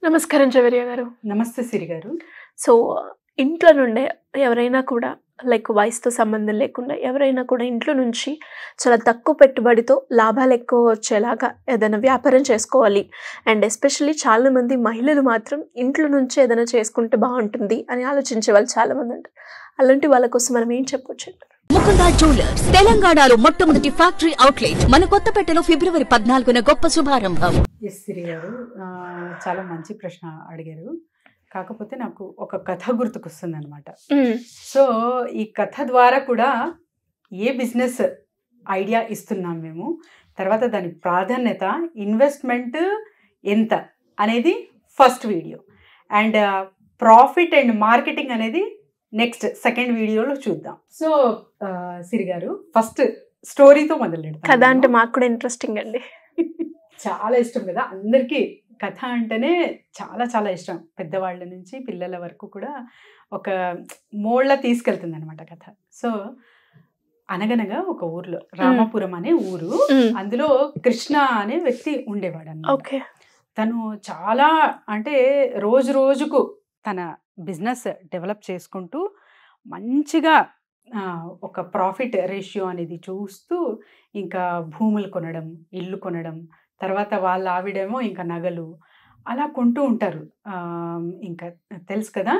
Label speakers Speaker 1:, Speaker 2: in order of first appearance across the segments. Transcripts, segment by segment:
Speaker 1: నమస్కారం జవేరియా గారు.
Speaker 2: నమస్తే సిరి గారు.
Speaker 1: సో, ఇంట్లో నుండే ఎవరైనా కూడా లైక్ వయసుతో సంబంధం లేకుండా ఎవరైనా కూడా ఇంట్లో నుంచి చాలా తక్కువ పెట్టుబడితో లాభాలు ఎక్కువ వచ్చేలాగా ఏదైనా వ్యాపారం చేసుకోవాలి. అండ్ ఎస్పెషల్లీ చాలామంది మహిళలు మాత్రం ఇంట్లో నుంచి ఏదైనా చేసుకుంటే బాగుంటుంది అని ఆలోచించే వాళ్ళు చాలామంది ఉంటారు. అలాంటి వాళ్ళ కోసం మనం ఏం చెప్పొచ్చు?
Speaker 3: ముకుందా జ్యువెలర్స్ తెలంగాణలో మొట్టమొదటి ఫ్యాక్టరీ అవుట్లెట్ మన కొత్తపేటలో ఫిబ్రవరి 14న గొప్ప శుభారంభం.
Speaker 2: ఎస్ సిరి గారు, చాలా మంచి ప్రశ్న అడిగారు. కాకపోతే నాకు ఒక కథ గుర్తుకొస్తుంది అనమాట. సో ఈ కథ ద్వారా కూడా ఏ బిజినెస్ ఐడియా ఇస్తున్నాం మేము, తర్వాత దాని ప్రాధాన్యత, ఇన్వెస్ట్మెంట్ ఎంత అనేది first video, and profit and marketing అనేది నెక్స్ట్ సెకండ్ వీడియోలో చూద్దాం. సో సిరి గారు, ఫస్ట్ స్టోరీతో మొదలు పెడతాం.
Speaker 1: కథ అంటే మాకు కూడా ఇంట్రెస్టింగ్ అండి.
Speaker 2: చాలా ఇష్టం కదా అందరికీ. కథ అంటేనే చాలా చాలా ఇష్టం, పెద్దవాళ్ళ నుంచి పిల్లల వరకు కూడా ఒక మోళ్ళ తీసుకెళ్తుంది అనమాట కథ. సో అనగనగా ఒక ఊర్లో, రామాపురం అనే ఊరు, అందులో కృష్ణ అనే వ్యక్తి ఉండేవాడు అన్నమాట. తను చాలా అంటే రోజు రోజుకు తన బిజినెస్ డెవలప్ చేసుకుంటూ మంచిగా ఒక ప్రాఫిట్ రేషియో అనేది చూస్తూ ఇంకా భూములు కొనడం, ఇల్లు కొనడం, తర్వాత వాళ్ళ ఆవిడేమో ఇంకా నగలు అలా కొంటూ ఉంటారు. ఇంకా తెలుసు కదా,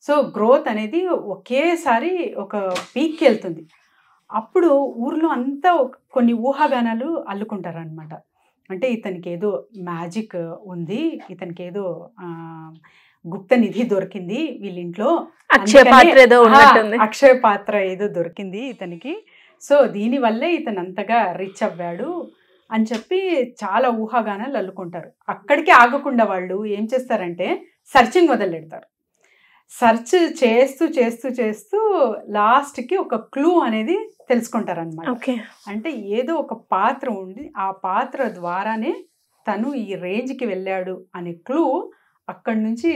Speaker 2: సో గ్రోత్ అనేది ఒకేసారి ఒక పీక్కి వెళ్తుంది. అప్పుడు ఊర్లో అంతా కొన్ని ఊహాగానాలు అల్లుకుంటారు అనమాట. అంటే ఇతనికి ఏదో మ్యాజిక్ ఉంది, ఇతనికి ఏదో గుప్త నిధి దొరికింది వీళ్ళింట్లో, అక్షయ పాత్ర ఏదో దొరికింది ఇతనికి, సో దీనివల్లే ఇతను అంతగా రిచ్ అవ్వాడు అని చెప్పి చాలా ఊహాగానాలు అల్లుకుంటారు. అక్కడికి ఆగకుండా వాళ్ళు ఏం చేస్తారంటే సర్చింగ్ మొదలు పెడతారు. సర్చ్ చేస్తూ చేస్తూ చేస్తూ లాస్ట్కి ఒక క్లూ అనేది తెలుసుకుంటారు అనమాట. అంటే ఏదో ఒక పాత్ర ఉండి ఆ పాత్ర ద్వారానే తను ఈ రేంజ్కి వెళ్ళాడు అనే క్లూ అక్కడి నుంచి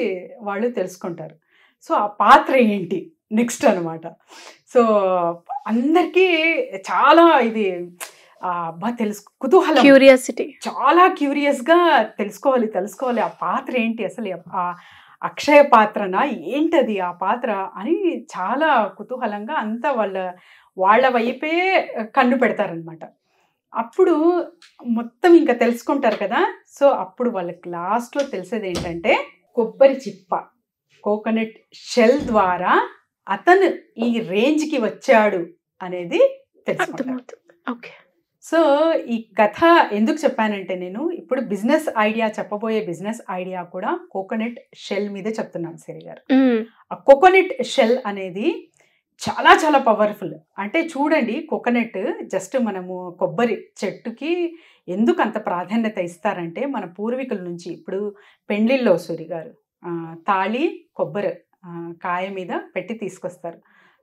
Speaker 2: వాళ్ళు తెలుసుకుంటారు. సో ఆ పాత్ర ఏంటి నెక్స్ట్ అనమాట. సో అందరికీ చాలా ఇది కుతూహలం,
Speaker 1: క్యూరియాసిటీ,
Speaker 2: చాలా క్యూరియస్గా తెలుసుకోవాలి ఆ పాత్ర ఏంటి, అసలు ఆ అక్షయ పాత్రనా ఏంటది ఆ పాత్ర అని చాలా కుతూహలంగా అంతా వాళ్ళ వైపే కన్ను పెడతారనమాట. అప్పుడు మొత్తం ఇంకా తెలుసుకుంటారు కదా. సో అప్పుడు వాళ్ళకి లాస్ట్లో తెలిసేది ఏంటంటే కొబ్బరి చిప్ప, కోకోనట్ షెల్ ద్వారా అతను ఈ రేంజ్కి వచ్చాడు అనేది తెలుసుకుంటారు. సో ఈ కథ ఎందుకు చెప్పానంటే, నేను ఇప్పుడు బిజినెస్ ఐడియా చెప్పబోయే బిజినెస్ ఐడియా కూడా కోకోనట్ షెల్ మీదే చెప్తున్నాను సిరి గారు. ఆ కోకోనట్ షెల్ అనేది చాలా చాలా పవర్ఫుల్. అంటే చూడండి, కోకోనట్ జస్ట్ మనము కొబ్బరి చెట్టుకి ఎందుకు అంత ప్రాధాన్యత ఇస్తారంటే, మన పూర్వీకుల నుంచి ఇప్పుడు పెండ్లిల్లో సూరి గారు తాళి కొబ్బరి కాయ మీద పెట్టి తీసుకొస్తారు.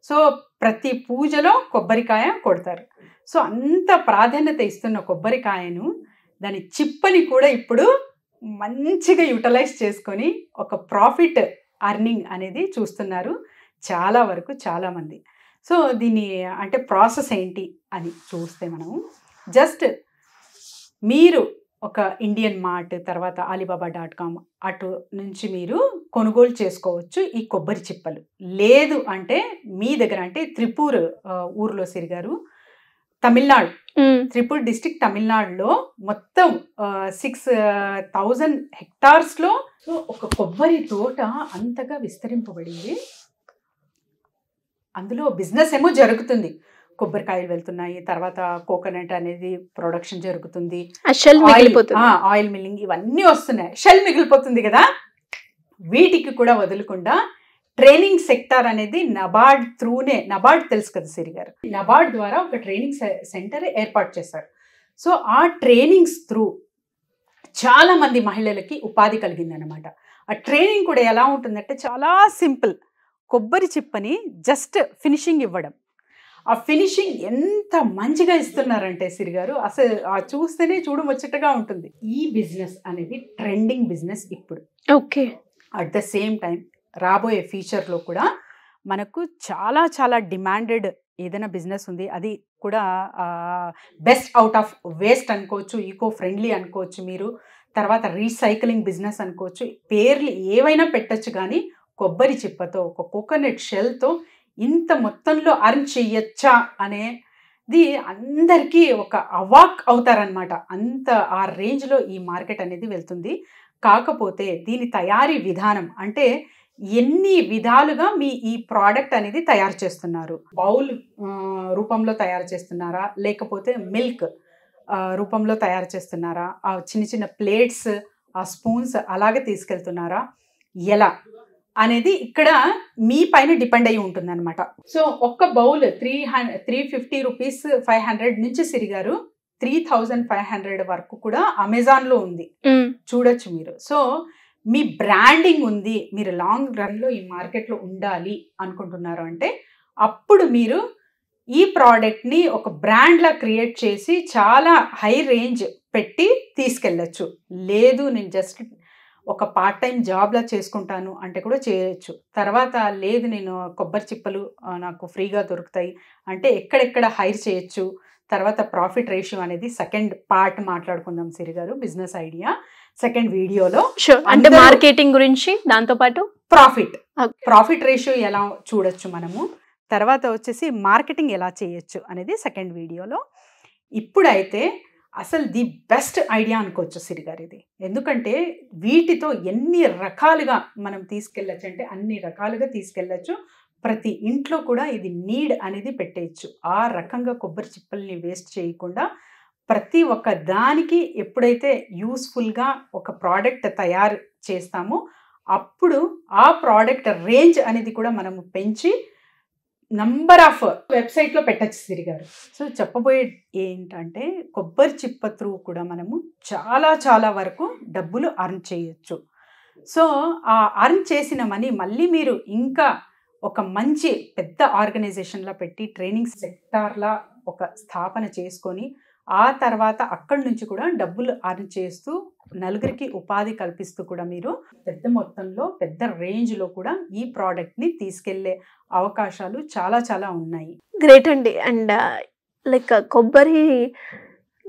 Speaker 2: సో ప్రతి పూజలో కొబ్బరికాయ కొడతారు. సో అంత ప్రాధాన్యత ఇస్తున్న కొబ్బరికాయను, దాని చిప్పని కూడా ఇప్పుడు మంచిగా యూటిలైజ్ చేసుకొని ఒక ప్రాఫిట్ అర్నింగ్ అనేది చూస్తున్నారు చాలా వరకు చాలామంది. సో దీని అంటే ప్రాసెస్ ఏంటి అని చూస్తే, మనము జస్ట్ మీరు ఒక ఇండియన్ మార్ట్, తర్వాత alibaba.com అటు నుంచి మీరు కొనుగోలు చేసుకోవచ్చు ఈ కొబ్బరి చిప్పలు. లేదు అంటే మీ దగ్గర, అంటే త్రిపూర్ ఊర్లో సిరి గారు, తమిళనాడు, త్రిపూర్ డిస్ట్రిక్ట్ తమిళనాడులో మొత్తం 6,000 హెక్టార్స్లో ఒక కొబ్బరి తోట అంతగా విస్తరింపబడింది. అందులో బిజినెస్ ఏమో జరుగుతుంది, కొబ్బరికాయలు వెళ్తున్నాయి, తర్వాత కోకోనట్ అనేది ప్రొడక్షన్ జరుగుతుంది, ఆయిల్ మిల్లింగ్ ఇవన్నీ వస్తున్నాయి, షెల్ మిగిలిపోతుంది కదా. వీటికి కూడా వదలకుండా ట్రైనింగ్ సెక్టార్ అనేది నబార్డ్ త్రూనే, నబార్డ్ తెలుసు కదా సిరి గారు, నబార్డ్ ద్వారా ఒక ట్రైనింగ్ సెంటర్ ఏర్పాటు చేశారు. సో ఆ ట్రైనింగ్స్ త్రూ చాలా మంది మహిళలకి ఉపాధి కలిగిందనమాట. ఆ ట్రైనింగ్ కూడా ఎలా ఉంటుందంటే చాలా సింపుల్. కొబ్బరి చిప్పని జస్ట్ ఫినిషింగ్ ఇవ్వడం, ఆ ఫినిషింగ్ ఎంత మంచిగా ఇస్తున్నారంటే సిరి గారు, అసలు చూస్తేనే చూడముచ్చటగా ఉంటుంది. ఈ బిజినెస్ అనేది ట్రెండింగ్ బిజినెస్ ఇప్పుడు.
Speaker 1: Okay.
Speaker 2: At the same time రాబోయే ఫ్యూచర్లో కూడా మనకు చాలా చాలా డిమాండెడ్ ఏదైనా బిజినెస్ ఉంది, అది కూడా బెస్ట్ అవుట్ ఆఫ్ వేస్ట్ అనుకోవచ్చు, ఈకో ఫ్రెండ్లీ అనుకోవచ్చు మీరు, తర్వాత రీసైక్లింగ్ బిజినెస్ అనుకోవచ్చు, పేర్లు ఏవైనా పెట్టచ్చు. కానీ కొబ్బరి చిప్పతో, ఒక కోకోనట్ షెల్తో ఇంత మొత్తంలో అర్న్ చెయ్యొచ్చా అనేది అందరికీ ఒక అవాక్ అవుతారనమాట. అంత ఆ రేంజ్లో ఈ మార్కెట్ అనేది వెళ్తుంది. కాకపోతే దీని తయారీ విధానం అంటే ఎన్ని విధాలుగా మీ ఈ ప్రోడక్ట్ అనేది తయారు చేస్తున్నారు. బౌల్ రూపంలో తయారు చేస్తున్నారా, లేకపోతే మిల్క్ రూపంలో తయారు చేస్తున్నారా, ఆ చిన్న చిన్న ప్లేట్స్, ఆ స్పూన్స్ అలాగే తీసుకెళ్తున్నారా, ఎలా అనేది ఇక్కడ మీ పైన డిపెండ్ అయి ఉంటుంది అనమాట. సో ఒక్క బౌల్ 350 రూపీస్, 500 నుంచి సిరిగారు 3500 వరకు కూడా అమెజాన్లో ఉంది, చూడొచ్చు మీరు. సో మీ బ్రాండింగ్ ఉంది, మీరు లాంగ్ రన్లో ఈ మార్కెట్లో ఉండాలి అనుకుంటున్నారు అంటే అప్పుడు మీరు ఈ ప్రోడక్ట్ని ఒక బ్రాండ్లా క్రియేట్ చేసి చాలా హై రేంజ్ పెట్టి తీసుకెళ్ళచ్చు. లేదు నేను జస్ట్ ఒక పార్ట్ టైం జాబ్లా చేసుకుంటాను అంటే కూడా చేయొచ్చు. తర్వాత లేదు నేను కొబ్బరి చిప్పలు నాకు ఫ్రీగా దొరుకుతాయి అంటే ఎక్కడెక్కడ హైర్ చేయొచ్చు. తర్వాత ప్రాఫిట్ రేషియో అనేది సెకండ్ పార్ట్ మాట్లాడుకుందాం సిరి గారు, బిజినెస్ ఐడియా సెకండ్ వీడియోలో.
Speaker 1: అంటే మార్కెటింగ్ గురించి, దాంతోపాటు
Speaker 2: ప్రాఫిట్ రేషియో ఎలా చూడొచ్చు మనము, తర్వాత వచ్చేసి మార్కెటింగ్ ఎలా చేయొచ్చు అనేది సెకండ్ వీడియోలో. ఇప్పుడైతే అసలు ది బెస్ట్ ఐడియా అనుకోవచ్చు సిరి గారు ఇది. ఎందుకంటే వీటితో ఎన్ని రకాలుగా మనం తీసుకెళ్ళచ్చు అంటే అన్ని రకాలుగా తీసుకెళ్ళచ్చు. ప్రతి ఇంట్లో కూడా ఇది నీడ్ అనేది పెట్టేయచ్చు. ఆ రకంగా కొబ్బరి చిప్పల్ని వేస్ట్ చేయకుండా ప్రతి ఒక్క దానికి ఎప్పుడైతే యూస్ఫుల్గా ఒక ప్రోడక్ట్ తయారు చేస్తామో అప్పుడు ఆ ప్రోడక్ట్ రేంజ్ అనేది కూడా మనము పెంచి నంబర్ ఆఫ్ వెబ్సైట్లో పెట్టచ్చు సిరి గారు. సో చెప్పబోయే ఏంటంటే కొబ్బరి చిప్ప త్రూ కూడా మనము చాలా చాలా వరకు డబ్బులు అర్న్ చేయొచ్చు. సో ఆ అర్న్ చేసిన మనీ మళ్ళీ మీరు ఇంకా ఒక మంచి పెద్ద ఆర్గనైజేషన్లో పెట్టి ట్రైనింగ్ సెక్టార్లా ఒక స్థాపన చేసుకొని ఆ తర్వాత అక్కడి నుంచి కూడా డబ్బులు అర్న్ చేస్తూ నలుగురికి ఉపాధి కల్పిస్తూ కూడా మీరు పెద్ద మొత్తంలో పెద్ద రేంజ్లో కూడా ఈ ప్రోడక్ట్ని తీసుకెళ్లే అవకాశాలు చాలా చాలా ఉన్నాయి.
Speaker 1: గ్రేట్ అండి. అండ్ లైక్ కొబ్బరి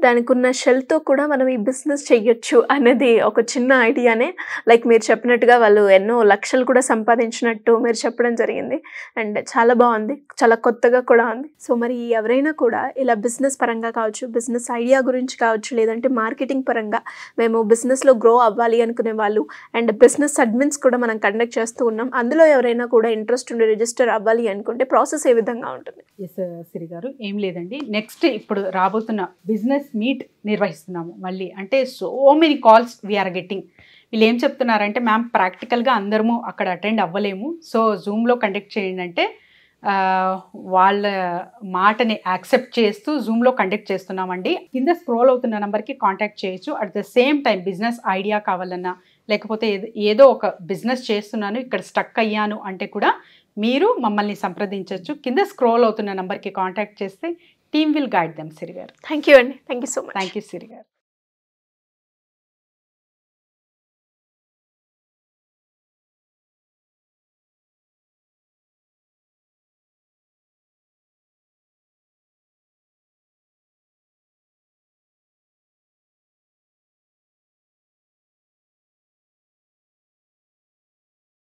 Speaker 1: దానికి ఉన్న షెల్తో కూడా మనం ఈ బిజినెస్ చెయ్యొచ్చు అనేది ఒక చిన్న ఐడియానే. లైక్ మీరు చెప్పినట్టుగా వాళ్ళు ఎన్నో లక్షలు కూడా సంపాదించినట్టు మీరు చెప్పడం జరిగింది. అండ్ చాలా బాగుంది, చాలా కొత్తగా కూడా ఉంది. సో మరి ఎవరైనా కూడా ఇలా బిజినెస్ పరంగా కావచ్చు, బిజినెస్ ఐడియా గురించి కావచ్చు, లేదంటే మార్కెటింగ్ పరంగా మేము బిజినెస్లో గ్రో అవ్వాలి అనుకునే వాళ్ళు, అండ్ బిజినెస్ అడ్మిన్స్ కూడా మనం కండక్ట్ చేస్తూ ఉన్నాం. అందులో ఎవరైనా కూడా ఇంట్రెస్ట్ ఉండి రిజిస్టర్ అవ్వాలి అనుకుంటే ప్రాసెస్ ఏ విధంగా ఉంటుంది?
Speaker 2: ఎస్ సిరి గారు, ఏం లేదండి, నెక్స్ట్ ఇప్పుడు రాబోతున్న బిజినెస్ మీట్ నిర్వహిస్తున్నాము మళ్ళీ. అంటే so many calls we are getting. వీళ్ళు ఏం చెప్తున్నారంటే మ్యామ్ ప్రాక్టికల్గా అందరము అక్కడ అటెండ్ అవ్వలేము, సో జూమ్లో కండక్ట్ చేయండి అంటే వాళ్ళ మాటని యాక్సెప్ట్ చేస్తూ జూమ్లో కండక్ట్ చేస్తున్నామండి. కింద స్క్రోల్ అవుతున్న నెంబర్కి కాంటాక్ట్ చేయొచ్చు. At the same time business idea కావాలన్నా, లేకపోతే ఏదో ఒక బిజినెస్ చేస్తున్నాను ఇక్కడ స్టక్ అయ్యాను అంటే కూడా మీరు మమ్మల్ని సంప్రదించవచ్చు. కింద స్క్రోల్ అవుతున్న నెంబర్కి కాంటాక్ట్ చేస్తే team will guide them Siri garu.
Speaker 1: Thank you అండి. Thank you so much.
Speaker 2: Thank you Siri గారు.